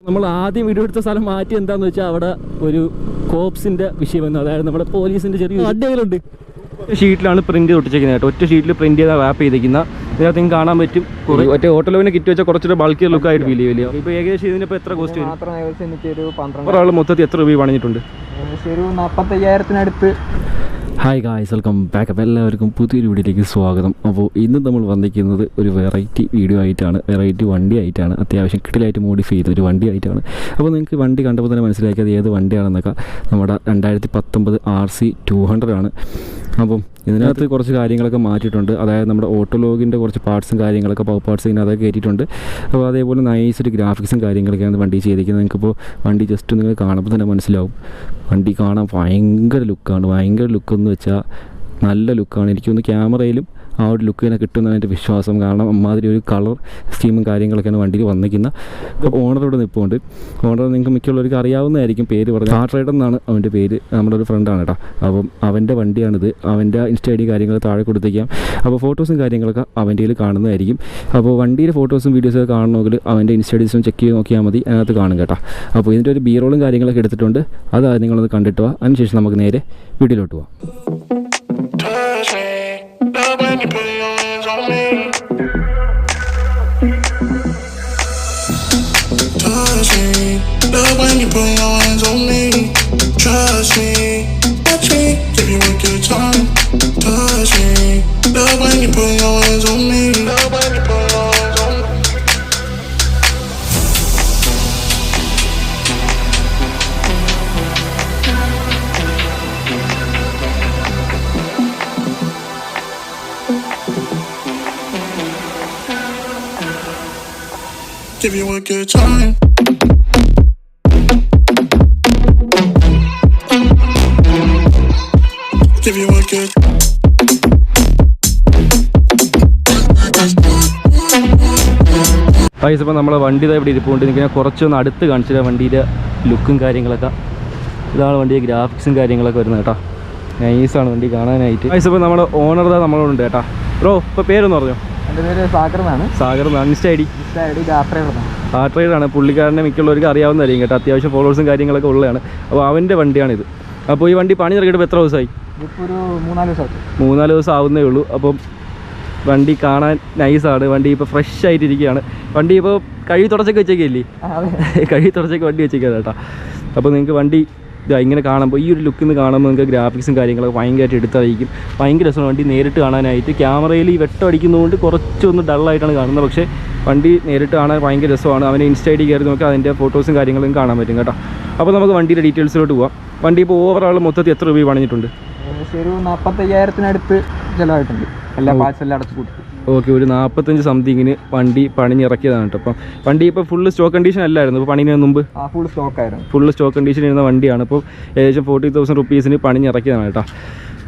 നമ്മൾ ആദ്യം വീഡിയോ എടുത്ത സ്ഥലം മാറ്റി എന്താന്ന് വെച്ചാൽ അവിടെ ഒരു കോപ്സിന്റെ വിഷയം വന്നു. അതായത് നമ്മുടെ പോലീസിന്റെ ചെറിയ അഡ്ഡകളുണ്ട്. ഷീറ്റിലാണ് പ്രിന്റ് ഒട്ടിച്ചിരിക്കുന്നത് കേട്ടോ. ഒറ്റ ഷീറ്റിൽ പ്രിന്റ് ചെയ്ത റാപ്പ് ചെയ്തിരിക്കുന്ന ഇതിനകത്ത് നിങ്ങൾക്ക് കാണാൻ പറ്റും. ഒറ്റ ഓട്ടോലോവിനെ കിറ്റ് വെച്ചാൽ കുറച്ചൊരു ബൾക്കി ലുക്ക് ആയിട്ട് ഫീൽ ചെയ്യില്ല. ഇപ്പോൾ ഏകദേശം ഇതിനിപ്പോൾ എത്ര കോസ്റ്റ് വരും? ഒരാൾ മൊത്തത്തിൽ എത്ര രൂപ പണിഞ്ഞിട്ടുണ്ട്? 45,000 ഹായ് ഗായ്സ്, വെൽക്കം ബാക്ക്. അപ്പോൾ എല്ലാവർക്കും പുതിയൊരു വീഡിയോയിലേക്ക് സ്വാഗതം. അപ്പോൾ ഇന്ന് നമ്മൾ വന്നിരിക്കുന്നത് ഒരു വെറൈറ്റി വീഡിയോ ആയിട്ടാണ്, വെറൈറ്റി വണ്ടി ആയിട്ടാണ്. അത്യാവശ്യം കിടിലായിട്ട് മോഡിഫൈ ചെയ്ത ഒരു വണ്ടി ആയിട്ടാണ്. അപ്പോൾ നിങ്ങൾക്ക് വണ്ടി കണ്ടപ്പോൾ തന്നെ മനസ്സിലാക്കി അത് ഏത് വണ്ടിയാണെന്നൊക്കെ. നമ്മുടെ 2019 RC200 ആണ്. അപ്പം ഇതിനകത്ത് കുറച്ച് കാര്യങ്ങളൊക്കെ മാറ്റിയിട്ടുണ്ട്. അതായത് നമ്മുടെ ഓട്ടോലോഗിൻ്റെ കുറച്ച് പാർട്സും കാര്യങ്ങളൊക്കെ പവർ പാർട്സ് ഇതിനകത്ത് കയറ്റിയിട്ടുണ്ട്. അപ്പോൾ അതേപോലെ നൈസൊരു ഗ്രാഫിക്സും കാര്യങ്ങളൊക്കെയാണ് വണ്ടി ചെയ്തിരിക്കുന്നത്. നിങ്ങൾക്കിപ്പോൾ വണ്ടി ജസ്റ്റ് നിങ്ങൾ കാണുമ്പോൾ തന്നെ മനസ്സിലാവും. വണ്ടി കാണാൻ ഭയങ്കര ലുക്കാണ്. ഭയങ്കര ലുക്കെന്ന് വെച്ചാൽ നല്ല ലുക്കാണ്. എനിക്കൊന്ന് ക്യാമറയിലും ആ ഒരു ലുക്ക് തന്നെ കിട്ടുമെന്നാണ് എൻ്റെ വിശ്വാസം. കാരണം അമ്മാതിരി ഒരു കളർ സ്കീമും കാര്യങ്ങളൊക്കെയാണ് വണ്ടിയിൽ വന്നിരിക്കുന്നത്. അപ്പോൾ ഓണർ ഇവിടെ നിൽപ്പുണ്ട്. ഓണർ നിങ്ങൾക്ക് മിക്കുള്ളവർക്ക് അറിയാവുന്നതായിരിക്കും. പേര് പറഞ്ഞത് കാർട്രൈഡർ എന്നാണ് അവൻ്റെ പേര്. നമ്മുടെ ഒരു ഫ്രണ്ടാണ് കേട്ടോ. അപ്പം അവൻ്റെ വണ്ടിയാണിത്. അവൻ്റെ ഇൻസ്റ്റ ഐ ഡി കാര്യങ്ങൾ താഴെ കൊടുത്തേക്കാം. അപ്പോൾ ഫോട്ടോസും കാര്യങ്ങളൊക്കെ അവൻ്റെ കയ്യിൽ കാണുന്നതായിരിക്കും. അപ്പോൾ വണ്ടിയുടെ ഫോട്ടോസും വീഡിയോസൊക്കെ കാണണമെങ്കിൽ അവൻ്റെ ഇൻസ്റ്റ ഐ ഡീസും ചെക്ക് ചെയ്ത് നോക്കിയാൽ മതി. അതിനകത്ത് കാണും കേട്ടോ. അപ്പോൾ ഇതിൻ്റെ ഒരു ബീറോളും കാര്യങ്ങളൊക്കെ എടുത്തിട്ടുണ്ട്. അത് നിങ്ങളൊന്ന് കണ്ടിട്ട് പോവാം. അതിനുശേഷം നമുക്ക് നേരെ വീഡിയോയിലോട്ട് പോവാം. When you put your hands on me, touch me. Love when you put your hands on me. Trust me, touch me. Give you a good time. Touch me. Love when you put your hands on me. Love when you put your hands on me. Give you a good time. Give you a good. Guys, ഇപ്പോൾ നമ്മളെ വണ്ടി ഇവിടെ ഇരിപ്പുണ്ട്. എനിക്ക് കുറച്ചൊന്ന് അടുത്ത് കാണിച്ചില്ല വണ്ടിയുടെ ലുക്കും കാര്യങ്ങളൊക്കെ. ഇതാണ് വണ്ടിയുടെ ഗ്രാഫിക്സും കാര്യങ്ങളൊക്കെ വരുന്നത് കേട്ടോ. നൈസാണ് വണ്ടി കാണാനായിട്ട്. ഗൈസ്, ഇപ്പോൾ നമ്മുടെ ഓണർ നമ്മളോടുണ്ട് കേട്ടോ. ബ്രോ, ഇപ്പോൾ പേരൊന്ന് പറഞ്ഞോ? എൻ്റെ പേര് സാഗർ എന്നാണ്. ഇൻസ്റ്റ ഐ ഡി കാർട്രൈഡറാണ്. പുള്ളിക്കാരനെ മിക്കുള്ളവർക്ക് അറിയാവുന്നതായിരിക്കും കേട്ടോ. അത്യാവശ്യം ഫോളോവേഴ്സും കാര്യങ്ങളൊക്കെ ഉള്ളതാണ്. അപ്പോൾ അവൻ്റെ വണ്ടിയാണിത്. അപ്പോൾ ഈ വണ്ടി പണി ഇറക്കിയിട്ട് എത്ര ദിവസമായി? ഇപ്പോൾ ഒരു 3-4 ദിവസം ആവുന്നേ ഉള്ളൂ. അപ്പം വണ്ടി കാണാൻ നൈസാണ്. വണ്ടി ഇപ്പോൾ ഫ്രഷ് ആയിട്ടിരിക്കുകയാണ്. വണ്ടി ഇപ്പോൾ കഴുകി തുടച്ചൊക്കെ വെച്ചേക്കില്ലേ? കഴുകി തുടച്ചൊക്കെ വണ്ടി വെച്ചേക്കാണ് കേട്ടോ. അപ്പോൾ നിങ്ങൾക്ക് വണ്ടി ഇങ്ങനെ കാണുമ്പോൾ ഈ ഒരു ലുക്കിൽ നിന്ന് കാണുമ്പോൾ നിങ്ങൾക്ക് ഗ്രാഫിക്സും കാര്യങ്ങളൊക്കെ ഭയങ്കരമായിട്ട് എടുത്തറിയിക്കും. ഭയങ്കര രസമാണ് വണ്ടി നേരിട്ട് കാണാനായിട്ട്. ക്യാമറയിൽ ഈ വെട്ടം അടിക്കുന്നതുകൊണ്ട് കുറച്ചൊന്ന് ഡള്ളായിട്ടാണ് കാണുന്നത്. പക്ഷേ വണ്ടി നേരിട്ട് കാണാൻ ഭയങ്കര രസമാണ്. അവൻ്റെ ഇൻസ്റ്റ ഐ ഡി കയറി നോക്കി അതിൻ്റെ ഫോട്ടോസും കാര്യങ്ങളും കാണാൻ പറ്റും കേട്ടോ. അപ്പോൾ നമുക്ക് വണ്ടിയുടെ ഡീറ്റെയിൽസിലോട്ട് പോവാം. വണ്ടി ഇപ്പോൾ ഓവറോൾ മൊത്തത്തിൽ എത്ര രൂപ പണിഞ്ഞിട്ടുണ്ട്? ഒരു 45,000 ചിലവായിട്ടുണ്ട്. എല്ലാ പാർട്സ് എല്ലാം അടച്ചു കൂട്ടി. ഓക്കെ, ഒരു 45 സംതിങ്ങിന് വണ്ടി പണിഞ്ഞിറക്കിയതാണ് കേട്ടോ. അപ്പം വണ്ടി ഇപ്പോൾ ഫുള്ള് സ്റ്റോക്ക് കണ്ടീഷൻ അല്ലായിരുന്നു ഇപ്പോൾ പണിന് മുമ്പ്? ഫുള്ള് സ്റ്റോക്ക് കണ്ടീഷൻ ഇരുന്ന വണ്ടിയാണ്. ഇപ്പോൾ ഏകദേശം 40,000 റുപ്പീസിന് പണിഞ്ഞിറക്കിയതാണ് കേട്ടോ.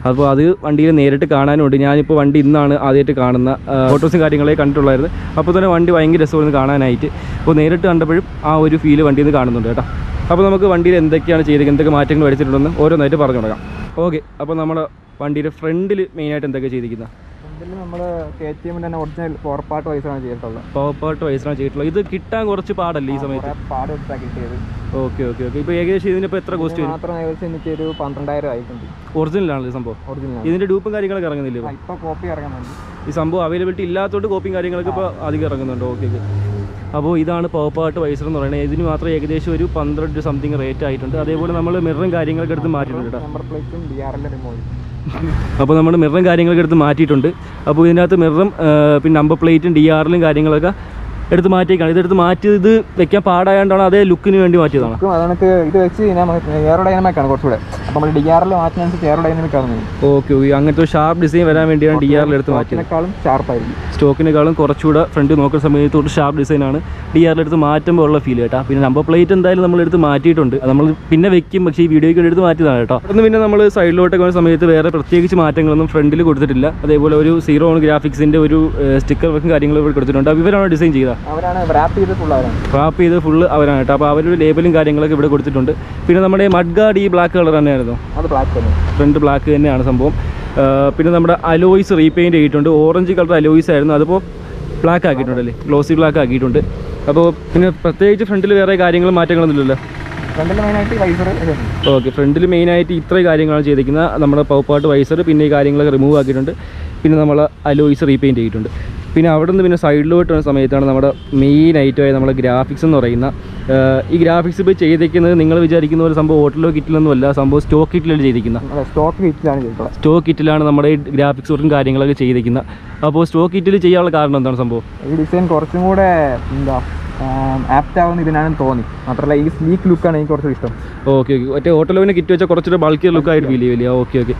അപ്പോൾ അത് വണ്ടിയിൽ നേരിട്ട് കാണാനുണ്ട്. ഞാനിപ്പോൾ വണ്ടി ഇന്നാണ് ആദ്യമായിട്ട് കാണുന്ന. ഫോട്ടോസും കാര്യങ്ങളെ കണ്ടിട്ടുള്ളായിരുന്നു. അപ്പോൾ തന്നെ വണ്ടി ഭയങ്കര രസമായിരുന്നു കാണാനായിട്ട്. അപ്പോൾ നേരിട്ട് കണ്ടപ്പോഴും ആ ഒരു ഫീല് വണ്ടിയിൽ നിന്ന് കാണുന്നുണ്ട് കേട്ടോ. അപ്പോൾ നമുക്ക് വണ്ടിയിൽ എന്തൊക്കെയാണ് ചെയ്തിരിക്കുന്നത്, എന്തൊക്കെ മാറ്റങ്ങൾ വരുത്തിയിട്ടുണ്ടെന്ന് ഓരോന്നായിട്ട് പറഞ്ഞു തുടങ്ങാം. ഓക്കെ, അപ്പോൾ നമ്മുടെ വണ്ടിയുടെ ഫ്രണ്ടിൽ മെയിനായിട്ട് എന്തൊക്കെ ചെയ്തിരിക്കുന്നത്? നമ്മൾ KTM തന്നെ ഒറിജിനൽ പവർ പാർട്ട് വൈസാണ് ചെയ്തിട്ടുള്ളത്. ഇത് കിട്ടാൻ കുറച്ച് പാടല്ലേ ഈ സമയത്ത്? ഓക്കെ. ഇപ്പോൾ ഏകദേശം ഇതിനിപ്പോൾ എത്ര കോസ്റ്റ് വരും? ഏകദേശം എനിക്ക് ഒരു 12,000 ആയിട്ടുണ്ട്. ഒറിജിനലാണല്ലോ സംഭവം? ഇതിൻ്റെ ഡൂപ്പും കാര്യങ്ങളൊക്കെ ഇറങ്ങുന്നില്ലേ? ഇപ്പോൾ കോപ്പി ഇറങ്ങുന്നുണ്ട്. ഈ സംഭവം അവൈലബിലിറ്റി ഇല്ലാത്തതുകൊണ്ട് കോപ്പിയും കാര്യങ്ങളൊക്കെ ഇപ്പോൾ അധികം ഇറങ്ങുന്നുണ്ട്. ഓക്കെ. അപ്പോൾ ഇതാണ് പവർ പാർട്ട് വൈസർ എന്ന് പറയുന്നത്. ഇതിന് മാത്രം ഏകദേശം ഒരു 12 സംതിങ് റേറ്റ് ആയിട്ടുണ്ട്. അതേപോലെ നമ്മൾ മിററും കാര്യങ്ങളൊക്കെ എടുത്ത് മാറ്റിയിട്ടുണ്ട് കേട്ടോ. നമ്പർ പ്ലേറ്റും DRL റിമൂവ്. അപ്പോൾ നമ്മൾ മിററും കാര്യങ്ങളൊക്കെ എടുത്ത് മാറ്റിയിട്ടുണ്ട്. അപ്പോൾ ഇതിനകത്ത് മിററും പിന്നെ നമ്പർ പ്ലേറ്റും DRLും കാര്യങ്ങളൊക്കെ എടുത്ത് മാറ്റിയേക്കാണ്. ഇതെടുത്ത് മാറ്റി ഇത് വെക്കാൻ പാടായതുകൊണ്ടാണ് അതേ ലുക്കിന് വേണ്ടി മാറ്റിയതാണ്. ഇത് വെച്ച് എയറോഡൈനാമിക്കാണ് കുറച്ചുകൂടെ. അപ്പോൾ നമ്മൾ DRL മാറ്റുന്നതിനനുസരിച്ച് എയറോഡൈനാമിക് ആണ്. ഓക്കെ. അങ്ങനത്തെ ഒരു ഷാർപ്പ് ഡിസൈൻ വരാൻ വേണ്ടിയാണ് DRL എടുത്ത് മാറ്റിയത്. സ്റ്റോക്കിനേക്കാളും കുറച്ചുകൂടെ ഫ്രണ്ട് നോക്കുന്ന സമയത്തോട്ട് ഷാർപ്പ് ഡിസൈനാണ്. DRL എടുത്ത് മാറ്റുമ്പോൾ ഉള്ള ഫീൽ കേട്ടോ. പിന്നെ നമ്പർ പ്ലേറ്റ് എന്തായാലും നമ്മൾ എടുത്ത് മാറ്റിയിട്ടുണ്ട്. നമ്മൾ പിന്നെ വെക്കും, പക്ഷേ ഈ വീഡിയോയ്ക്ക് എടുത്ത് മാറ്റിയതാണ് കേട്ടോ. അന്ന് പിന്നെ നമ്മൾ സൈഡിലോട്ടൊക്കെ വരുന്ന സമയത്ത് വേറെ പ്രത്യേകിച്ച് മാറ്റങ്ങളൊന്നും ഫ്രണ്ടിൽ കൊടുത്തിട്ടില്ല. അതേപോലെ ഒരു സീറോ ഓൺ ഗ്രാഫിക്സിൻ്റെ ഒരു സ്റ്റിക്കർ വർക്കും കാര്യങ്ങളും കൊടുത്തിട്ടുണ്ട്. ഇവരാണ് ഡിസൈൻ ചെയ്തത്. റാപ്പ് ചെയ്ത് ഫുള്ള് അവരാണ് കേട്ടോ. അപ്പോൾ അവരൊരു ലേബലും കാര്യങ്ങളൊക്കെ ഇവിടെ കൊടുത്തിട്ടുണ്ട്. പിന്നെ നമ്മുടെ മഡ് ഗാർഡ് ഈ ബ്ലാക്ക് കളർ തന്നെയായിരുന്നു. ഫ്രണ്ട് ബ്ലാക്ക് തന്നെയാണ് സംഭവം. പിന്നെ നമ്മുടെ അലോയ്സ് റീപെയിൻറ്റ് ചെയ്തിട്ടുണ്ട്. ഓറഞ്ച് കളർ അലോയ്സ് ആയിരുന്നു, അതിപ്പോൾ ബ്ലാക്ക് ആക്കിയിട്ടുണ്ടല്ലേ, ഗ്ലോസി ബ്ലാക്ക് ആക്കിയിട്ടുണ്ട്. അപ്പോൾ പിന്നെ പ്രത്യേകിച്ച് ഫ്രണ്ടിൽ വേറെ കാര്യങ്ങളും മാറ്റങ്ങളൊന്നുമില്ലല്ലോ? ഫ്രണ്ടിൽ മെയിനായിട്ട് വൈസർ. ഓക്കെ, ഫ്രണ്ടിൽ മെയിനായിട്ട് ഇത്രയും കാര്യങ്ങളാണ് ചെയ്തിരിക്കുന്നത്. നമ്മുടെ പൗപ്പാട്ട് വൈസർ, പിന്നെ ഈ കാര്യങ്ങളൊക്കെ റിമൂവ് ആക്കിയിട്ടുണ്ട്. പിന്നെ നമ്മൾ അലോയ്സ് റീപെയിൻറ്റ് ചെയ്തിട്ടുണ്ട്. പിന്നെ അവിടെ നിന്ന് പിന്നെ സൈഡിലോട്ട് വരുന്ന സമയത്താണ് നമ്മുടെ മെയിൻ ഐറ്റമായ നമ്മുടെ ഗ്രാഫിക്സ് എന്ന് പറയുന്ന ഈ ഗ്രാഫിക്സ് ഇപ്പോൾ ചെയ്തിരിക്കുന്നത് നിങ്ങൾ വിചാരിക്കുന്ന ഒരു സംഭവം ഓട്ടലോ കിറ്റിലൊന്നുമല്ല, സംഭവം സ്റ്റോക്ക് കിറ്റിലാണ് ചെയ്തിരിക്കുന്നത്. സ്റ്റോക്ക് കിറ്റിലാണ് നമ്മുടെ ഈ ഗ്രാഫിക്സ് വർക്കും കാര്യങ്ങളൊക്കെ ചെയ്തിരിക്കുന്നത്. അപ്പോൾ സ്റ്റോക്ക് കിറ്റിൽ ചെയ്യാനുള്ള കാരണം എന്താണ് സംഭവം? ഈ ഡിസൈൻ കുറച്ചും കൂടെ എന്താ ആപ്റ്റ് ആവുന്ന ഇതിനാണെന്ന് തോന്നി. മാത്രമല്ല ഈ സ്ലീക്ക് ലുക്കാണ് എനിക്ക് കുറച്ചും ഇഷ്ടം. ഓക്കെ ഓക്കെ, മറ്റേ ഓട്ടോലോവിനെ കിറ്റ് വെച്ചാൽ കുറച്ചൊരു ബൾക്കിയർ ലുക്കായിട്ട് ഫീൽ ചെയ്യില്ല. ഓക്കെ ഓക്കെ,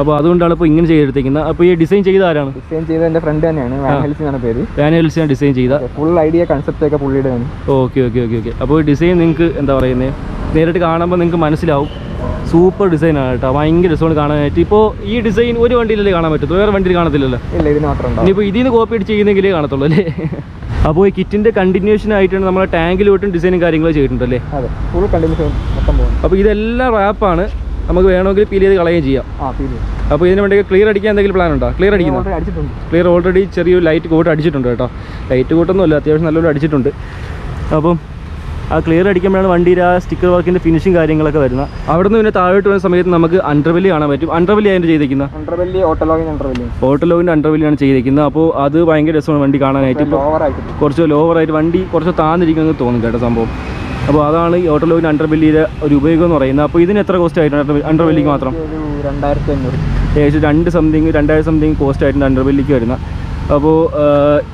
അപ്പോൾ അതുകൊണ്ടാണ് ഇപ്പോൾ ഇങ്ങനെ ചെയ്തെടുത്തിരിക്കുന്നത്. അപ്പോൾ ഈ ഡിസൈൻ ചെയ്ത ആരാണ്? ഡിസൈൻ ചെയ്ത എൻ്റെ ഫ്രണ്ട് തന്നെയാണ്, വാൻഹെൽസി എന്നാണ് പേര്. വാൻഹെൽസിയാണ് ഡിസൈൻ ചെയ്ത. ഫുൾ ഐഡിയ കൺസെപ്റ്റ് ഒക്കെ പുള്ളിയുടെ ആണ്. ഓക്കെ ഓക്കെ ഓക്കെ ഓക്കെ, അപ്പോൾ ഡിസൈൻ നിങ്ങൾക്ക് എന്താ പറയുന്നത്, നേരിട്ട് കാണുമ്പോൾ നിങ്ങൾക്ക് മനസ്സിലാവും. സൂപ്പർ ഡിസൈനാണ് കേട്ടോ, ഭയങ്കര രസമാണ് കാണാനായിട്ട്. ഇപ്പോൾ ഈ ഡിസൈൻ ഒരു വണ്ടിയിലല്ലേ കാണാൻ പറ്റത്തുള്ളൂ, വേറെ വണ്ടിയിൽ കാണത്തില്ലല്ലോ? ഇല്ല, ഇതിന് മാത്രം. ഇനിയിപ്പോൾ ഇതിൽ നിന്ന് കോപ്പി അടിച്ച് ചെയ്യുന്നെങ്കിലേ കാണത്തുള്ളൂ അല്ലേ? അപ്പോൾ ഈ കിറ്റിൻ്റെ കണ്ടിന്യൂഷൻ ആയിട്ടാണ് നമ്മൾ ടാങ്കിലോട്ടും ഡിസൈനും കാര്യങ്ങളും ചെയ്തിട്ടുണ്ടല്ലേ? അതെ, ഫുൾ കണ്ടിന്യൂഷൻ മൊത്തം പോകും. അപ്പോൾ ഇതെല്ലാം റാപ്പാണ്, നമുക്ക് വേണമെങ്കിൽ പീൽ ചെയ്ത് കളയുകയും ചെയ്യാം. അപ്പോൾ ഇതിന് വേണ്ടി ക്ലിയർ അടിക്കാൻ എന്തെങ്കിലും പ്ലാൻ ഉണ്ടോ? ക്ലിയർ അടിക്കുന്നത് ക്ലിയർ ഓൾറെഡി ചെറിയൊരു ലൈറ്റ് കോട്ട് അടിച്ചിട്ടുണ്ട് കേട്ടോ. ലൈറ്റ് കോട്ടൊന്നുമല്ല, അത്യാവശ്യം നല്ലപോലെ അടിച്ചിട്ടുണ്ട്. അപ്പം ആ ക്ലിയർ അടിക്കുമ്പോഴാണ് വണ്ടിയുടെ ആ സ്റ്റിക്കർ വർക്കിൻ്റെ ഫിനിഷിങ് കാര്യങ്ങളൊക്കെ വരുന്നത്. അവിടെ നിന്ന് പിന്നെ താഴോട്ട് വരുന്ന സമയത്ത് നമുക്ക് അണ്ടർവെല്ലി കാണാൻ പറ്റും. അണ്ടർവെല്ലി അതിൻ്റെ ചെയ്തിരിക്കുന്നത് ഓട്ടോലോഗിൻ്റെ അണ്ടർവെല്ലിയാണ് ചെയ്തിരിക്കുന്നത്. അപ്പോൾ അത് ഭയങ്കര രസമാണ് വണ്ടി കാണാനായിട്ട്. കുറച്ച് ലോവറായിട്ട് വണ്ടി കുറച്ച് താന്നിരിക്കുന്നത് തോന്നും കേട്ടോ സംഭവം. അപ്പോൾ അതാണ് ഈ ഓട്ടോലോഗിൻ്റെ അണ്ടർവെല്ലിയുടെ ഒരു ഉപയോഗം എന്ന് പറയുന്നത്. അപ്പോൾ ഇതിന് എത്ര കോസ്റ്റ് ആയിട്ടുണ്ട് അണ്ടർവെല്ലിക്ക് മാത്രം? 2500, ഏകദേശം 2000 കോസ്റ്റ് ആയിട്ടുണ്ട് അണ്ടർവെല്ലിക്ക് വരുന്നത്. അപ്പോൾ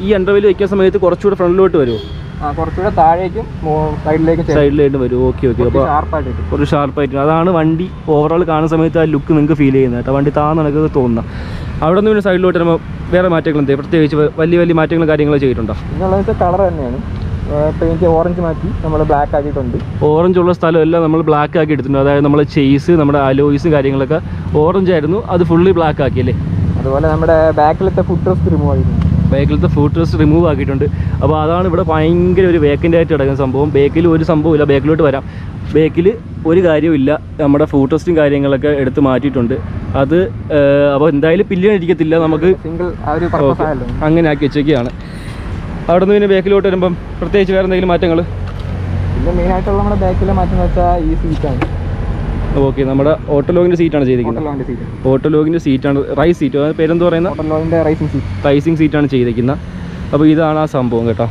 ഈ അണ്ടർവെല്ലി വയ്ക്കുന്ന സമയത്ത് കുറച്ചുകൂടെ ഫ്രണ്ടിലോട്ട് വരുമോ? കുറച്ചുകൂടെ താഴേക്കും സൈഡിലായിട്ട് വരും. ഓക്കെ ഓക്കെ, അപ്പോൾ കുറച്ച് ഷാർപ്പായിട്ട് അതാണ് വണ്ടി ഓവറോൾ കാണുന്ന സമയത്ത് ആ ലുക്ക് നിങ്ങൾക്ക് ഫീൽ ചെയ്യുന്നത് കേട്ടോ. വണ്ടി താന്ന് നടക്കുന്നത് തോന്നുന്നത്. അവിടെ നിന്ന് പിന്നെ സൈഡിലോട്ട് വരുമ്പോൾ വേറെ മാറ്റങ്ങൾ എന്തെങ്കിലും പ്രത്യേകിച്ച് വലിയ വലിയ മാറ്റങ്ങളും കാര്യങ്ങളും ചെയ്തിട്ടുണ്ടോ? കളർ തന്നെയാണ്, പെയിന്റ് ഓറഞ്ച് മാറ്റി നമ്മൾ ബ്ലാക്ക് ആക്കിയിട്ടുണ്ട്. ഓറഞ്ച് ഉള്ള സ്ഥലമെല്ലാം നമ്മൾ ബ്ലാക്ക് ആക്കി എടുത്തിട്ടുണ്ട്. അതായത് നമ്മൾ ചെയ്സ്, നമ്മുടെ അലോയ്സും കാര്യങ്ങളൊക്കെ ഓറഞ്ച് ആയിരുന്നു, അത് ഫുള്ളി ബ്ലാക്ക് ആക്കിയല്ലേ? അതുപോലെ നമ്മുടെ ബാക്കിലത്തെ ഫുഡ് റെസ്റ്റ് റിമൂവ് ആയിരുന്നു. ബാക്കിലത്തെ ഫുഡ് റെസ്റ്റ് റിമൂവ് ആക്കിയിട്ടുണ്ട്. അപ്പോൾ അതാണ് ഇവിടെ ഭയങ്കര ഒരു വേക്കൻ്റ് ആയിട്ട് കിടക്കുന്ന സംഭവം. ബേക്കിൽ ഒരു സംഭവമില്ല, ബേക്കിലോട്ട് വരാം. ബേക്കിൽ ഒരു കാര്യമില്ല, നമ്മുടെ ഫുഡ് റെസ്റ്റും കാര്യങ്ങളൊക്കെ എടുത്ത് മാറ്റിയിട്ടുണ്ട്. അത് അപ്പോൾ എന്തായാലും പില്ലിനിരിക്കത്തില്ല, നമുക്ക് സിംഗിൾ അങ്ങനെ ആക്കി വെച്ചൊക്കെയാണ്. അവിടെ നിന്ന് പിന്നെ ബേക്കിലോട്ട് വരുമ്പം പ്രത്യേകിച്ച് വേറെ എന്തെങ്കിലും മാറ്റങ്ങൾ? പിന്നെ മെയിനായിട്ടുള്ള നമ്മുടെ ബാക്കിലെ മാറ്റം എന്ന് വെച്ചാൽ ഈ സീറ്റാണ്. ഓക്കെ, നമ്മുടെ ഓട്ടോലോഗിൻ്റെ സീറ്റാണ് ചെയ്തിരിക്കുന്നത്. ഓട്ടോലോഗിൻ്റെ സീറ്റാണ്, റൈസ് സീറ്റ്, അതായത് പേരെന്ത് പറയുന്നത്? റൈസിങ് സീറ്റാണ് ചെയ്തിരിക്കുന്നത്. അപ്പോൾ ഇതാണ് ആ സംഭവം കേട്ടോ.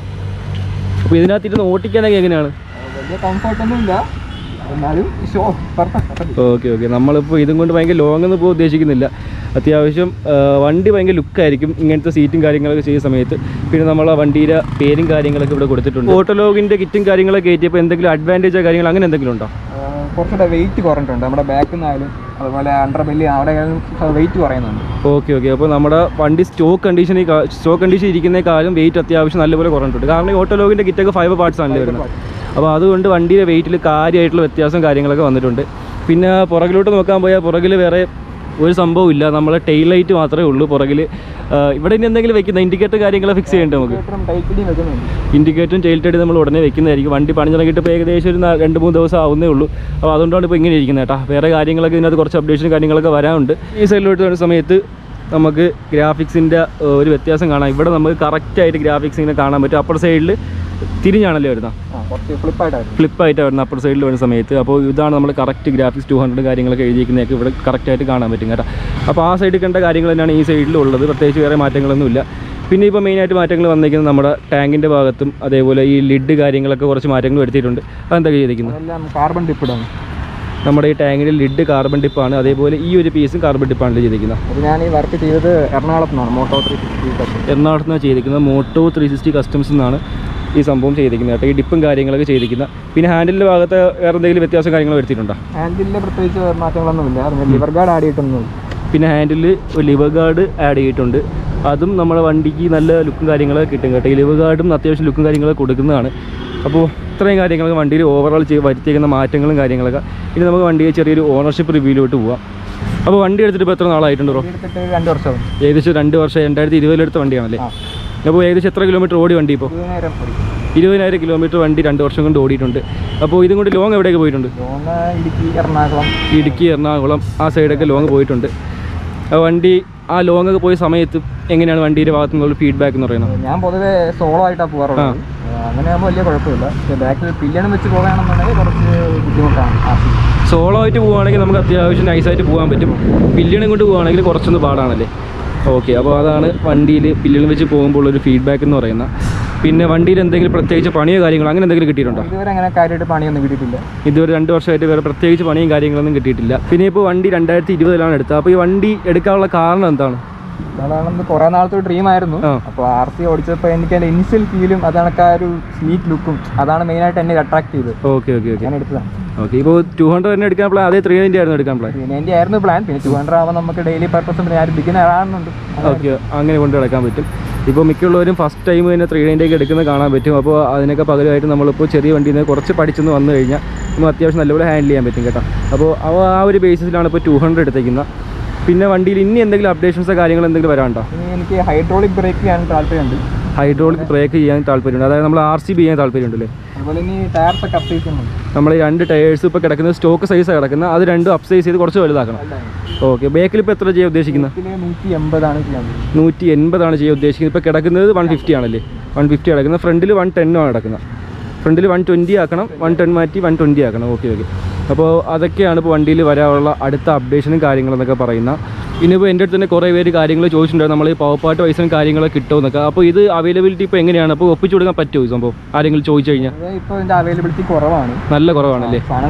അപ്പോൾ ഇതിനകത്തിരുന്ന് ഓട്ടിക്കാനൊക്കെ എങ്ങനെയാണ്? വലിയ കംഫർട്ടൊന്നും ഇല്ല, എന്നാലും ഓക്കെ ഓക്കെ, നമ്മളിപ്പോൾ ഇതും കൊണ്ട് ഭയങ്കര ലോങ് ഒന്നും പോകാൻ ഉദ്ദേശിക്കുന്നില്ല. അത്യാവശ്യം വണ്ടി ഭയങ്കര ലുക്കായിരിക്കും ഇങ്ങനത്തെ സീറ്റും കാര്യങ്ങളൊക്കെ ചെയ്യുന്ന സമയത്ത്. പിന്നെ നമ്മൾ ആ വണ്ടിയുടെ പേരും കാര്യങ്ങളൊക്കെ ഇവിടെ കൊടുത്തിട്ടുണ്ട്. ഓട്ടോലോഗിൻ്റെ കിറ്റും കാര്യങ്ങളൊക്കെ കയറ്റിയപ്പോൾ എന്തെങ്കിലും അഡ്വാൻറ്റേജോ കാര്യങ്ങൾ അങ്ങനെ എന്തെങ്കിലും ഉണ്ടോ? കുറച്ചുകൂടെ വെയിറ്റ് കുറഞ്ഞിട്ടുണ്ട്, നമ്മുടെ ബാക്കിൽ നിന്നായാലും അതുപോലെ അണ്ടർ ബെല്ലി അവിടെ വെയിറ്റ് കുറയുന്നുണ്ട്. ഓക്കെ ഓക്കെ, അപ്പോൾ നമ്മുടെ വണ്ടി സ്റ്റോക്ക് കണ്ടീഷൻ ഇരിക്കുന്നേക്കാളും വെയിറ്റ് അത്യാവശ്യം നല്ലപോലെ കുറഞ്ഞിട്ടുണ്ട്. കാരണം ഈ ഓട്ടോലോഗിൻ്റെ കിറ്റൊക്കെ 5 പാർട്സ് ആണല്ലേ വരുന്നത്. അപ്പോൾ അതുകൊണ്ട് വണ്ടിയുടെ വെയിറ്റിൽ കാര്യമായിട്ടുള്ള വ്യത്യാസം കാര്യങ്ങളൊക്കെ വന്നിട്ടുണ്ട്. പിന്നെ പുറകിലോട്ട് നോക്കാൻ പോയാൽ പുറകിൽ വേറെ ഒരു സംഭവം ഇല്ല, നമ്മളെ ടെയിൽ ലൈറ്റ് മാത്രമേ ഉള്ളൂ പുറകിൽ. ഇവിടെ ഇനി എന്തെങ്കിലും വെക്കുന്ന ഇൻഡിക്കേറ്റർ കാര്യങ്ങൾ ഫിക്സ് ചെയ്യേണ്ടത് നമുക്ക്? ഇൻഡിക്കേറ്ററും ടെയിൽ ലൈറ്റ് നമ്മൾ ഉടനെ വെക്കുന്നതായിരിക്കും. വണ്ടി പണിഞ്ഞിറങ്ങിയിട്ട് ഇപ്പോൾ ഏകദേശം ഒരു 2-3 ദിവസം ആവുന്നേ ഉള്ളൂ. അപ്പോൾ അതുകൊണ്ടാണ് ഇപ്പോൾ ഇങ്ങനെ ഇരിക്കുന്നത് കേട്ടോ. വേറെ കാര്യങ്ങളൊക്കെ ഇതിനകത്ത് കുറച്ച് അപ്ഡേഷൻ കാര്യങ്ങളൊക്കെ വരാനുണ്ട്. ഈ സൈഡിലോട്ട് വരുന്ന സമയത്ത് നമുക്ക് ഗ്രാഫിക്സിൻ്റെ ഒരു വ്യത്യാസം കാണാം. ഇവിടെ നമുക്ക് കറക്റ്റായിട്ട് ഗ്രാഫിക്സ് ഇങ്ങനെ കാണാൻ പറ്റും. അപ്പർ സൈഡിൽ തിരിഞ്ഞാണല്ലേ വരുന്നത്, ഫ്ലിപ്പായിട്ടാണ് വരുന്നത് അപ്പർ സൈഡിൽ വരുന്ന സമയത്ത്. അപ്പോൾ ഇതാണ് നമ്മൾ കറക്റ്റ് ഗ്രാഫിക്സ് 200 കാര്യങ്ങളൊക്കെ എഴുതിയിരിക്കുന്നതൊക്കെ ഇവിടെ കറക്റ്റായിട്ട് കാണാൻ പറ്റും കേട്ടോ. അപ്പോൾ ആ സൈഡിൽ കണ്ട കാര്യങ്ങൾ തന്നെയാണ് ഈ സൈഡിലുള്ളത്, പ്രത്യേകിച്ച് വേറെ മാറ്റങ്ങളൊന്നുമില്ല. പിന്നെ ഇപ്പോൾ മെയിനായിട്ട് മാറ്റങ്ങൾ വന്നിരിക്കുന്നത് നമ്മുടെ ടാങ്കിൻ്റെ ഭാഗത്തും അതേപോലെ ഈ ലിഡ് കാര്യങ്ങളൊക്കെ കുറച്ച് മാറ്റങ്ങൾ വരുത്തിയിട്ടുണ്ട്. അതെന്തൊക്കെ ചെയ്തിരിക്കുന്നത്? കാർബൺ ടിപ്പിടാണ്. നമ്മുടെ ഈ ടാങ്കിൻ്റെ ലിഡ് കാർബൺ ടിപ്പാണ്, അതേപോലെ ഈ ഒരു പീസും കാർബൺ ടിപ്പാണ് ചെയ്തിരിക്കുന്നത്. അത് ഞാൻ ഈ വർക്ക് ചെയ്തത് എറണാകുളത്തുനിന്നാണ്, മോട്ടോ 360. എറണാകുളത്തുനിന്നാണ് ചെയ്തിരിക്കുന്നത്. മോട്ടോ 360 കസ്റ്റംസിൽ നിന്നാണ് ഈ സംഭവം ചെയ്തിരിക്കുന്നത് കേട്ടോ. ഈ ഡിപ്പും കാര്യങ്ങളൊക്കെ ചെയ്തിരിക്കുന്നത്. പിന്നെ ഹാൻഡിലിൻ്റെ ഭാഗത്ത് വേറെ എന്തെങ്കിലും വ്യത്യാസം കാര്യങ്ങൾ വരുത്തിയിട്ടുണ്ടോ? ഹാൻഡിലിൽ പ്രത്യേകിച്ച് മാറ്റങ്ങളൊന്നുമില്ല, ലിവർ ഗാർഡ് ആഡ് ചെയ്തിട്ടൊന്നും. പിന്നെ ഹാൻഡിൽ ഒരു ലിവർ ഗാർഡ് ആഡ് ചെയ്തിട്ടുണ്ട്. അതും നമ്മുടെ വണ്ടിക്ക് നല്ല ലുക്കും കാര്യങ്ങളൊക്കെ കിട്ടും കേട്ടോ. ഈ ലിവർ ഗാർഡും അത്യാവശ്യം ലുക്കും കാര്യങ്ങളൊക്കെ കൊടുക്കുന്നതാണ്. അപ്പോൾ ഇത്രയും കാര്യങ്ങളൊക്കെ വണ്ടിയിൽ ഓവറോൾ വരുത്തിയേക്കുന്ന മാറ്റങ്ങളും കാര്യങ്ങളൊക്കെ. ഇനി നമുക്ക് വണ്ടിയെ ചെറിയൊരു ഓണർഷിപ്പ് റിവ്യൂലോട്ട് പോവാം. അപ്പോൾ വണ്ടി എടുത്തിട്ട് ഇപ്പോൾ എത്ര നാളായിട്ടുണ്ട് ബ്രോ? 2 വർഷം. ഏകദേശം 2 വർഷം. 2020 എടുത്ത വണ്ടിയാണല്ലേ? അപ്പോൾ ഏകദേശം എത്ര കിലോമീറ്റർ ഓടി വണ്ടി? ഇപ്പോൾ 20,000 കിലോമീറ്റർ വണ്ടി 2 വർഷം കൊണ്ട് ഓടിയിട്ടുണ്ട്. അപ്പോൾ ഇതും കൊണ്ട് ലോങ് എവിടെയൊക്കെ പോയിട്ടുണ്ട്? ഇടുക്കി, എറണാകുളം ആ സൈഡൊക്കെ ലോങ് പോയിട്ടുണ്ട്. വണ്ടി ആ ലോങ് ഒക്കെ പോയ സമയത്ത് എങ്ങനെയാണ് വണ്ടിയുടെ ഭാഗത്തു നിന്നുള്ള ഫീഡ്ബാക്ക് എന്ന് പറയുന്നത്? ഞാൻ പൊതുവെ സോളോ ആയിട്ടാണ് പോകാറുള്ളത്. അങ്ങനെ ആകുമ്പോൾ വലിയ കുഴപ്പമില്ല. പക്ഷേ ബാക്കിൽ പില്ലണം വെച്ച് പോകുകയാണെന്നുണ്ടെങ്കിൽ കുറച്ച് ബുദ്ധിമുട്ടാണ്. സോളോ ആയിട്ട് പോവുകയാണെങ്കിൽ നമുക്ക് അത്യാവശ്യം നൈസായിട്ട് പോകാൻ പറ്റും. പില്ലണം കൊണ്ട് പോവുകയാണെങ്കിൽ കുറച്ചൊന്ന് പാടാണല്ലേ? ഓക്കെ, അപ്പോൾ അതാണ് വണ്ടിയിൽ പില്ലണം വെച്ച് പോകുമ്പോൾ ഒരു ഫീഡ്ബാക്ക് എന്ന് പറയുന്നത്. പിന്നെ വണ്ടിയിൽ എന്തെങ്കിലും പ്രത്യേകിച്ച് പണിയോ കാര്യങ്ങളോ അങ്ങനെ എന്തെങ്കിലും കിട്ടിയിട്ടുണ്ടോ? ഇതുവരെ അങ്ങനെ കാര്യമായിട്ട് പണിയൊന്നും കിട്ടിയിട്ടില്ല. ഇതുവരെ 2 വർഷമായിട്ട് വേറെ പ്രത്യേകിച്ച് പണിയും കാര്യങ്ങളൊന്നും കിട്ടിയിട്ടില്ല. പിന്നെ ഇപ്പോൾ വണ്ടി 2020 എടുത്തത്. അപ്പോൾ ഈ വണ്ടി എടുക്കാനുള്ള കാരണം എന്താണ്? അതാണെന്ന് കുറേ നാളത്തെ ഒരു ഡ്രീം ആയിരുന്നു. അപ്പോൾ RC ഓടിച്ചപ്പോൾ എനിക്ക് അതിൻ്റെ ഇനിഷ്യൽ ഫീലും അതാണൊക്കെ ആ ഒരു സ്ലീക്ക് ലുക്കും അതാണ് മെയിനായിട്ട് എന്നെ അട്രാക്ട് ചെയ്തത്. ഓക്കെ ഞാൻ എടുത്തതാണ്. ഓക്കെ, ഇപ്പോൾ 200 തന്നെ എടുക്കാൻ പ്ലാൻ? അതേ 390 ആയിരുന്നു എടുക്കാൻ പ്ലാൻ? 390 ആയിരുന്നു പ്ലാൻ. പിന്നെ 200 ആവാൻ നമുക്ക് ഡെയിലി പർപ്പസും ഞാൻ ബിഗിനർ ആണെന്നുണ്ട്. ഓക്കെ, അങ്ങനെ കൊണ്ട് കിടക്കാൻ പറ്റും. ഇപ്പോൾ മിക്കുള്ളവരും ഫസ്റ്റ് ടൈം തന്നെ 390 എടുക്കുന്നത് കാണാൻ പറ്റും. അപ്പോൾ അതിനൊക്കെ പകരമായിട്ട് നമ്മളിപ്പോൾ ചെറിയ വണ്ടിയിൽ നിന്ന് കുറച്ച് പഠിച്ചെന്ന് വന്നു കഴിഞ്ഞാൽ നമുക്ക് അത്യാവശ്യം നല്ലപോലെ ഹാൻഡിൽ ചെയ്യാൻ പറ്റും കേട്ടോ. അപ്പോൾ ആ ഒരു ബേസിസിലാണ് ഇപ്പോൾ 200 എടുത്തേക്കുന്നത്. പിന്നെ വണ്ടിയിൽ ഇനി എന്തെങ്കിലും അപ്ഡേഷൻസോ കാര്യങ്ങൾ എന്തെങ്കിലും വരാനുണ്ടോ? എനിക്ക് ഹൈഡ്രോളിക് ബ്രേക്ക് ചെയ്യാൻ താല്പര്യമുണ്ട്. ഹൈഡ്രോളിക് ബ്രേക്ക് ചെയ്യാൻ താല്പര്യമുണ്ട്, അതായത് നമ്മൾ RCB ചെയ്യാൻ താല്പര്യമുണ്ടല്ലേ? അതുപോലെ ഇനി ടയർസൊക്കെ അപ്സൈസ് ചെയ്യുന്നുണ്ട്. നമ്മൾ 2 ടയേഴ്സ് ഇപ്പോൾ കിടക്കുന്നത് സ്റ്റോക്ക് സൈസാണ് കിടക്കുന്നത്. അത് 2 അപ്സൈസ് ചെയ്ത് കുറച്ച് വലുതാക്കണം. ഓക്കെ, ബേക്കിൽ ഇപ്പോൾ എത്ര ചെയ്യാൻ ഉദ്ദേശിക്കുന്നത്? 180 ആണ് ചെയ്യാൻ ഉദ്ദേശിക്കുന്നത്. ഇപ്പോൾ കിടക്കുന്നത് 150 ആണല്ലേ? 150 കിടക്കുന്നത്. ഫ്രണ്ടിൽ 110 ആണ് കിടക്കുന്നത്. ഫ്രണ്ടിൽ 120 ആക്കണം, 110 മാറ്റി 120 ആക്കണം. ഓക്കെ. അപ്പോൾ അതൊക്കെയാണ് ഇപ്പോൾ വണ്ടിയിൽ വരാനുള്ള അടുത്ത അപ്ഡേഷനും കാര്യങ്ങളെന്നൊക്കെ പറയുന്നത്. ഇനിയിപ്പോൾ എൻ്റെ അടുത്ത് തന്നെ കുറേ പേര് കാര്യങ്ങൾ ചോദിച്ചിട്ടുണ്ടായിരുന്നു, നമ്മൾ ഈ പവർപാർട്ട് വൈസും കാര്യങ്ങളൊക്കെ കിട്ടുമെന്നൊക്കെ. അപ്പോൾ ഇത് അവൈലബിലിറ്റി ഇപ്പോൾ എങ്ങനെയാണ്? അപ്പോൾ ഒപ്പിച്ചു കൊടുക്കാൻ പറ്റുമോ ഈ സംഭവം ആരെങ്കിലും ചോദിച്ചു കഴിഞ്ഞാൽ? ഇപ്പോൾ ഇതിൻ്റെ അവൈലബിലിറ്റി കുറവാണ്, നല്ല കുറവാണല്ലേ?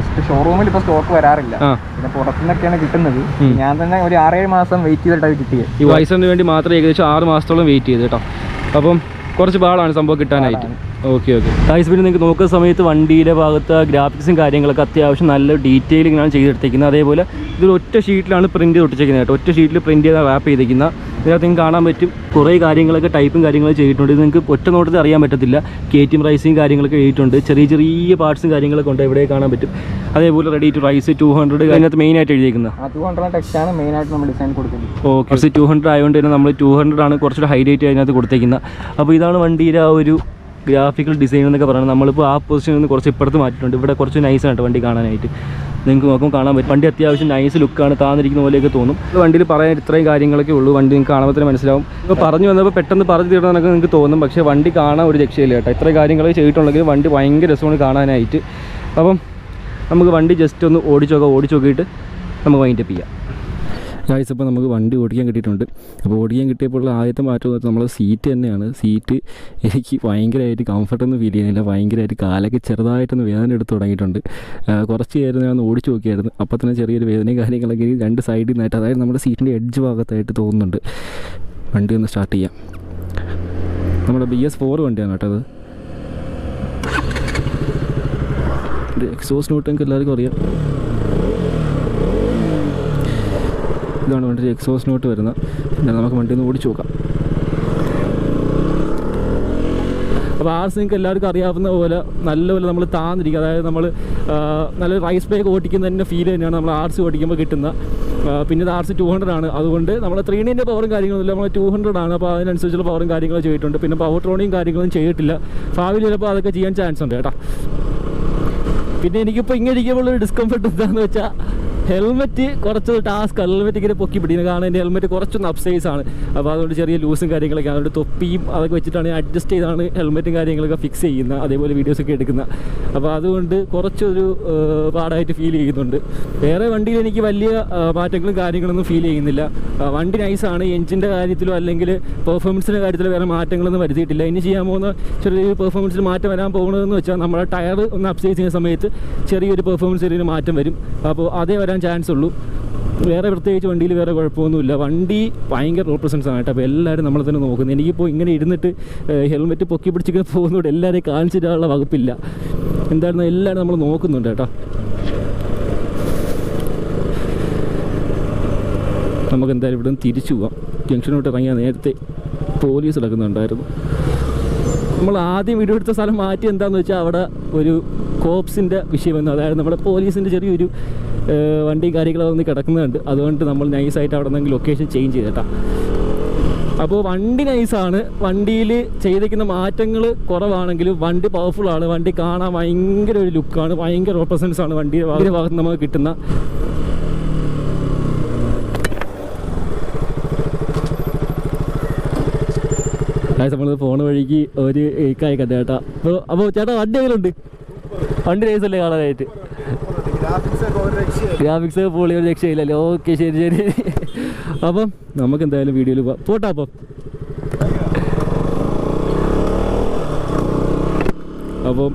ഷോറൂമിൽ ഇപ്പോൾ സ്റ്റോക്ക് വരാറില്ല. പിന്നെ പുറത്തുനിന്നൊക്കെയാണ് കിട്ടുന്നത്. ഞാൻ തന്നെ ഒരു 6-7 മാസം വെയിറ്റ് ചെയ്തിട്ടാണ് കിട്ടിയത്. ഈ വൈസിന് വേണ്ടി മാത്രം ഏകദേശം 6 മാസത്തോളം വെയിറ്റ് ചെയ്ത് കേട്ടോ. അപ്പം കുറച്ച് പാടാണ് സംഭവം കിട്ടാനായിട്ട്. ഓക്കെ. ഗൈസ്, പിന്നെ നിങ്ങൾക്ക് നോക്കുന്ന സമയത്ത് വണ്ടിയുടെ ഭാഗത്ത് ഗ്രാഫിക്സും കാര്യങ്ങളൊക്കെ അത്യാവശ്യം നല്ല ഡീറ്റെയിലിങ്ങാണ് ചെയ്തെടുത്തിരിക്കുന്നത്. അതേപോലെ ഇതൊരു ഒറ്റ ഷീറ്റിലാണ് പ്രിൻറ്റ് തൊട്ടിച്ചിരിക്കുന്നത് കേട്ടോ. ഒറ്റ ഷീറ്റിൽ പ്രിൻറ്റ് ചെയ്ത് റാപ്പ് ചെയ്തിരിക്കുന്ന. ഇതിനകത്ത് നിങ്ങൾക്ക് കാണാൻ പറ്റും കുറേ കാര്യങ്ങളൊക്കെ ടൈപ്പും കാര്യങ്ങളും ചെയ്തിട്ടുണ്ട്. ഇത് നിങ്ങൾക്ക് ഒറ്റ നോട്ടത്തിൽ അറിയാൻ പറ്റത്തില്ല. KTM റൈസിങ് കാര്യങ്ങളൊക്കെ എഴുതിയിട്ടുണ്ട്. ചെറിയ പാർട്സും കാര്യങ്ങളൊക്കെ ഉണ്ട്, ഇവിടെ കാണാൻ പറ്റും. അതേപോലെ റെഡി ടു റൈസ് 200 അതിനകത്ത് മെയിനായിട്ട് എഴുതിയിരിക്കുന്നത്. 200 ടെക്സ്റ്റാണ് മെയിനായിട്ട് നമ്മൾ ഡിസൈൻ കൊടുക്കുന്നത്. ഓക്കെ, 200 ആയതുകൊണ്ട് തന്നെ നമ്മൾ 200 ആണ് കുറച്ചുകൂടെ ഹൈലൈറ്റ് അതിനകത്ത് കൊടുത്തേക്കുന്നത്. അപ്പോൾ ഇതാണ് വണ്ടിയുടെ ആ ഒരു ഗ്രാഫിക്കൽ ഡിസൈൻ എന്നൊക്കെ പറയുന്നത്. നമ്മളിപ്പോൾ ആ പൊസിഷനിൽ നിന്ന് കുറച്ച് ഇപ്പുറത്ത് മാറ്റിയിട്ടുണ്ട്. ഇവിടെ കുറച്ച് നൈസാണ് വണ്ടി കാണാനായിട്ട്. നിങ്ങൾക്ക് നോക്കുമ്പോൾ കാണാൻ പറ്റും വണ്ടി അത്യാവശ്യം നൈസ് ലുക്കാണ്, താന്നിരിക്കുന്ന പോലെയൊക്കെ തോന്നും. വണ്ടിയിൽ പറയാൻ ഇത്രയും കാര്യങ്ങളൊക്കെ ഉള്ളൂ. വണ്ടി നിങ്ങൾക്ക് കാണുമ്പോൾ തന്നെ മനസ്സിലാവും. ഇപ്പോൾ പറഞ്ഞു വന്നപ്പോൾ പെട്ടെന്ന് പറഞ്ഞു തീർന്നതൊക്കെ നിങ്ങൾക്ക് തോന്നും, പക്ഷേ വണ്ടി കാണാൻ ഒരു രക്ഷയില്ല കേട്ടോ. ഇത്രയും കാര്യങ്ങളൊക്കെ ചെയ്തിട്ടുണ്ടെങ്കിൽ വണ്ടി ഭയങ്കര രസമാണ് കാണാനായിട്ട്. അപ്പം നമുക്ക് വണ്ടി ജസ്റ്റ് ഒന്ന് ഓടിച്ചു നോക്കിയിട്ട് നമുക്ക് വൈൻഡപ്പ് ചെയ്യാം. ഗൈസ്, ഇപ്പോൾ നമുക്ക് വണ്ടി ഓടിക്കാൻ കിട്ടിയിട്ടുണ്ട്. അപ്പോൾ ഓടിക്കാൻ കിട്ടിയപ്പോൾ ആദ്യത്തെ മാറ്റം എന്ന് വെച്ചാൽ നമ്മളെ സീറ്റ് തന്നെയാണ്. സീറ്റ് എനിക്ക് ഭയങ്കരമായിട്ട് കംഫർട്ടൊന്നും ഫീൽ ചെയ്യുന്നില്ല. ഭയങ്കരമായിട്ട് കാലൊക്കെ ചെറുതായിട്ടൊന്ന് വേദന എടുത്ത് തുടങ്ങിയിട്ടുണ്ട്. കുറച്ച് നേരം ഞാൻ ഓടിച്ച് നോക്കിയായിരുന്നു. അപ്പോൾ തന്നെ ചെറിയൊരു വേദനയും കാര്യങ്ങളൊക്കെ 2 സൈഡിൽ നിന്നായിട്ട്, അതായത് നമ്മുടെ സീറ്റിൻ്റെ എഡ്ജ് ഭാഗത്തായിട്ട് തോന്നുന്നുണ്ട്. വണ്ടി ഒന്ന് സ്റ്റാർട്ട് ചെയ്യാം. നമ്മുടെ BS4 വണ്ടിയാണ് കേട്ടോ. അത് എക്സോസ് നോട്ട് എനിക്ക് എല്ലാവർക്കും അറിയാം. ഇതാണ് വണ്ടി എക്സോസ് നോട്ട് വരുന്നത്. പിന്നെ നമുക്ക് വണ്ടി ഒന്ന് ഓടിച്ചു നോക്കാം. അപ്പോൾ RC നിങ്ങൾക്ക് എല്ലാവർക്കും അറിയാവുന്ന പോലെ നല്ലപോലെ നമ്മൾ താന്നിരിക്കുക, അതായത് നമ്മൾ നല്ല റൈസ് ബൈക്ക് ഓടിക്കുന്നതിൻ്റെ ഫീൽ തന്നെയാണ് നമ്മൾ RC ഓടിക്കുമ്പോൾ കിട്ടുന്ന. പിന്നെ ഇത് RC200 ആണ്. അതുകൊണ്ട് നമ്മൾ 390 പവറും കാര്യങ്ങളൊന്നുമില്ല, നമ്മൾ 200 ആണ്. അപ്പോൾ അതിനനുസരിച്ചുള്ള പവറും കാര്യങ്ങളും ചെയ്തിട്ടുണ്ട്. പിന്നെ പവർ ട്രോണിയും കാര്യങ്ങളും ചെയ്തിട്ടില്ല. ഭാവിയിൽ ചിലപ്പോൾ അതൊക്കെ ചെയ്യാൻ ചാൻസ് ഉണ്ട് കേട്ടോ. പിന്നെ എനിക്കിപ്പോൾ ഇങ്ങനെ ഇരിക്കുമ്പോഴൊരു ഡിസ്കംഫർട്ട് എന്താണെന്ന് വെച്ചാൽ ഹെൽമെറ്റ് കുറച്ച് ടാസ്ക്. ഹെൽമെറ്റ് ഇങ്ങനെ പൊക്കി പിടിക്കുന്നത് കാരണം എൻ്റെ ഹെൽമെറ്റ് കുറച്ചൊന്ന് അപ്സൈസ് ആണ്. അപ്പോൾ അതുകൊണ്ട് ചെറിയ ലൂസും കാര്യങ്ങളൊക്കെ, അതുകൊണ്ട് തൊപ്പിയും അതൊക്കെ വെച്ചിട്ടാണ് അഡ്ജസ്റ്റ് ചെയ്താണ് ഹെൽമെറ്റും കാര്യങ്ങളൊക്കെ ഫിക്സ് ചെയ്യുന്നത്, അതേപോലെ വീഡിയോസൊക്കെ എടുക്കുന്നത്. അപ്പോൾ അതുകൊണ്ട് കുറച്ചൊരു പാടായിട്ട് ഫീൽ ചെയ്യുന്നുണ്ട്. വേറെ വണ്ടിയിൽ എനിക്ക് വലിയ മാറ്റങ്ങളും കാര്യങ്ങളൊന്നും ഫീൽ ചെയ്യുന്നില്ല. വണ്ടി നൈസാണ്. എഞ്ചിൻ്റെ കാര്യത്തിലോ അല്ലെങ്കിൽ പെർഫോമൻസിൻ്റെ കാര്യത്തിലോ വേറെ മാറ്റങ്ങളൊന്നും വരുത്തിയിട്ടില്ല. ഇനി ചെയ്യാൻ പോകുന്ന ചെറിയൊരു പെർഫോമൻസിൽ മാറ്റം വരാൻ പോകുന്നതെന്ന് വെച്ചാൽ നമ്മുടെ ടയർ ഒന്ന് അപ്സൈസ് ചെയ്യുന്ന സമയത്ത് ചെറിയൊരു പെർഫോമൻസ് ചെറിയൊരു മാറ്റം വരും. അപ്പോൾ അതേ വരാൻ ചാൻസ് ഉള്ളൂ. വേറെ പ്രത്യേകിച്ച് വണ്ടിയിൽ വേറെ കുഴപ്പമൊന്നുമില്ല. വണ്ടി ഭയങ്കര റോഡ് പ്രസൻസ് ആണ് കേട്ടോ. അപ്പോൾ എല്ലാവരും നമ്മളെ തന്നെ നോക്കുന്നത്. എനിക്കിപ്പോൾ ഇങ്ങനെ ഇരുന്നിട്ട് ഹെൽമെറ്റ് പൊക്കി പിടിച്ചിങ്ങനെ പോകുന്നതുകൊണ്ട് എല്ലാവരെയും കാണിച്ചിട്ടുള്ള വകുപ്പില്ല. എന്തായിരുന്നു എല്ലാവരും നമ്മൾ നോക്കുന്നുണ്ട് കേട്ടോ. നമുക്ക് എന്തായാലും ഇവിടെ നിന്ന് തിരിച്ചു പോവാം. ജംഗ്ഷനോട്ട് ഇറങ്ങിയാൽ നേരത്തെ പോലീസ് നടക്കുന്നുണ്ടായിരുന്നു. നമ്മൾ ആദ്യം വീഡിയോ എടുത്ത സ്ഥലം മാറ്റി എന്താണെന്ന് വെച്ചാൽ അവിടെ ഒരു കോപ്സിൻ്റെ വിഷയം വന്നു. അതായത് നമ്മുടെ പോലീസിൻ്റെ ചെറിയൊരു വണ്ടി കാര്യങ്ങളൊക്കെ ഒന്ന് കിടക്കുന്നുണ്ട്. അതുകൊണ്ട് നമ്മൾ നൈസായിട്ട് അവിടെ നിന്ന് ലൊക്കേഷൻ ചേഞ്ച് ചെയ്തേട്ടാ. അപ്പോൾ വണ്ടി നൈസാണ്. വണ്ടിയിൽ ചെയ്തിരിക്കുന്ന മാറ്റങ്ങൾ കുറവാണെങ്കിലും വണ്ടി പവർഫുള്ളാണ്. വണ്ടി കാണാൻ ഭയങ്കര ഒരു ലുക്കാണ്, ഭയങ്കര റെപ്രസൻസ് ആണ് വണ്ടിയുടെ ഭാഗത്ത് നമുക്ക് കിട്ടുന്ന. നമ്മൾ ഫോൺ വഴിക്ക് ഒരു ഏക്കായി കണ്ട ചേട്ടാ. അപ്പോൾ ചേട്ടാ വണ്ടി എങ്ങനെയുണ്ട്? വണ്ടി നൈസല്ലേ കാണാനായിട്ട്? ഗ്രാഫിക്സ് പൊളി, ഒരു രക്ഷയില്ലല്ലോ. ഓക്കെ, ശരി ശരി. അപ്പം നമുക്ക് എന്തായാലും വീഡിയോയിൽ പോട്ടാ. അപ്പം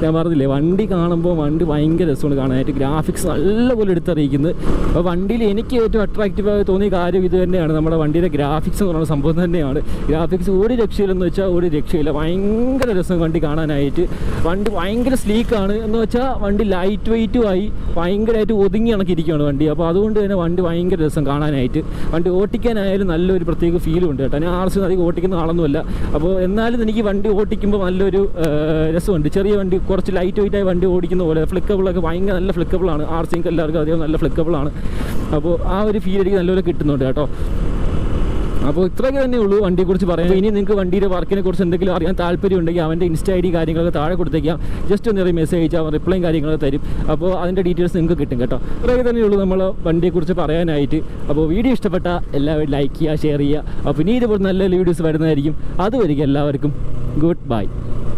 ഞാൻ പറഞ്ഞില്ലേ, വണ്ടി കാണുമ്പോൾ വണ്ടി ഭയങ്കര രസമാണ് കാണാനായിട്ട്. ഗ്രാഫിക്സ് നല്ലപോലെ എടുത്തറിയിക്കുന്നത്. അപ്പോൾ വണ്ടിയിൽ എനിക്ക് ഏറ്റവും അട്രാക്റ്റീവായി തോന്നിയ കാര്യം ഇത് തന്നെയാണ്. നമ്മുടെ വണ്ടിയുടെ ഗ്രാഫിക്സ് എന്ന് പറയുന്ന സംഭവം തന്നെയാണ്. ഗ്രാഫിക്സ് ഒരു രക്ഷയില്ലെന്ന് വെച്ചാൽ ഒരു രക്ഷയില്ല. ഭയങ്കര രസം വണ്ടി കാണാനായിട്ട്. വണ്ടി ഭയങ്കര സ്ലീക്കാണ് എന്ന് വെച്ചാൽ വണ്ടി ലൈറ്റ് വെയ്റ്റുമായി ഭയങ്കരമായിട്ട് ഒതുങ്ങി കണക്കിരിക്കുകയാണ് വണ്ടി. അപ്പോൾ അതുകൊണ്ട് തന്നെ വണ്ടി ഭയങ്കര രസം കാണാനായിട്ട്. വണ്ടി ഓട്ടിക്കാനായാലും നല്ലൊരു പ്രത്യേക ഫീലും ഉണ്ട് കേട്ടോ. ഞാൻ RC അധികം ഓട്ടിക്കുന്ന ആളൊന്നുമല്ല. അപ്പോൾ എന്നാലും എനിക്ക് വണ്ടി ഓട്ടിക്കുമ്പോൾ നല്ലൊരു രസമുണ്ട്. ചെറിയ വണ്ടി, കുറച്ച് ലൈറ്റ് വെയിറ്റായി വണ്ടി ഓടിക്കുന്ന പോലെ. ഫ്ലിക്കബിളൊക്കെ ഭയങ്കര നല്ല ഫ്ലിക്കബിളാണ്. RCക്ക് എല്ലാവർക്കും അധികം നല്ല ഫ്ലിക്കബിളാണ്. അപ്പോൾ ആ ഒരു ഫീൽ എനിക്ക് നല്ലപോലെ കിട്ടുന്നുണ്ട് കേട്ടോ. അപ്പോൾ ഇത്രയൊക്കെ തന്നെ ഉള്ളൂ വണ്ടിയെക്കുറിച്ച് പറയാം. ഇനി നിങ്ങൾക്ക് വണ്ടിയുടെ വർക്കിനെ കുറിച്ച് എന്തെങ്കിലും അറിയാൻ താല്പര്യം ഉണ്ടെങ്കിൽ അവൻ്റെ ഇൻസ്റ്റ ID കാര്യങ്ങളൊക്കെ താഴെ കൊടുത്തേക്കാം. ജസ്റ്റ് ഒന്ന് മെസ്സേജ് അയച്ചാൽ അവൻ റിപ്ലൈയും കാര്യങ്ങളൊക്കെ തരും. അപ്പോൾ അതിൻ്റെ ഡീറ്റെയിൽസ് നിങ്ങൾക്ക് കിട്ടും കേട്ടോ. ഇത്രയൊക്കെ തന്നെ ഉള്ളൂ നമ്മൾ വണ്ടിയെക്കുറിച്ച് പറയാനായിട്ട്. അപ്പോൾ വീഡിയോ ഇഷ്ടപ്പെട്ട എല്ലാവരും ലൈക്ക് ചെയ്യുക, ഷെയർ ചെയ്യുക. അപ്പോൾ ഇനി ഇതുപോലെ നല്ല വീഡിയോസ് വരുന്നതായിരിക്കും. അതുവരെയും എല്ലാവർക്കും ഗുഡ് ബൈ.